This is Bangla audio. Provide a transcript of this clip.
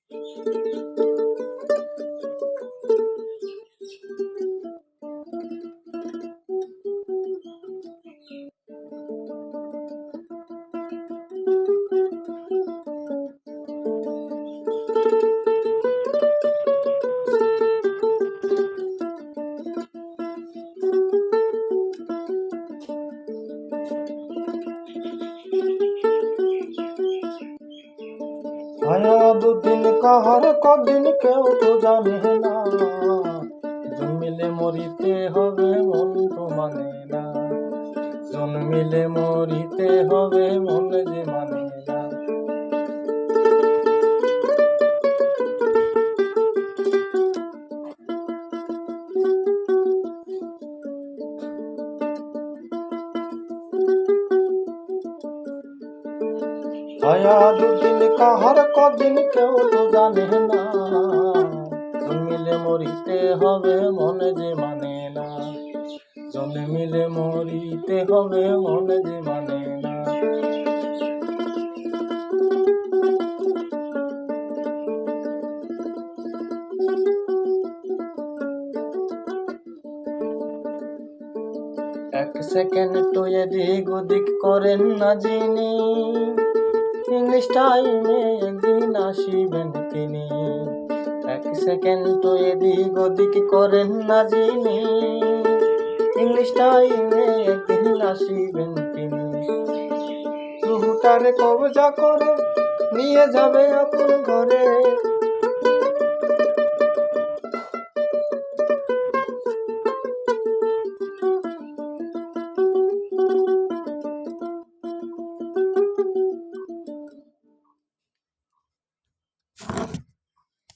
আয়া দুদিন কাহার কদিন কেউ তো জানে না, জন্মিলে মরিতে হবে মন তো মানে না, জন্মিলে মরিতে হবে মন যে মানে না। আয়া দুদিন কাহার কদিন কেউ তো জানে না, জন্মিলে মরিতে হবে মন যে মানে না, জন্মিলে মরিতে হবে মন যে মানে না। এক সেকেন্ড তো এদিক ওদিক করেন না যিনি, ইংলিশ টাইমে একদিন আসিবেন তিনি। এক সেকেন্ড তো এদিক ওদিক করেন না যিনি, ইংলিশ টাইমে একদিন আসিবেন তিনি। রুহুটারে কবজা করে নিয়ে যাবে আপন ঘরে,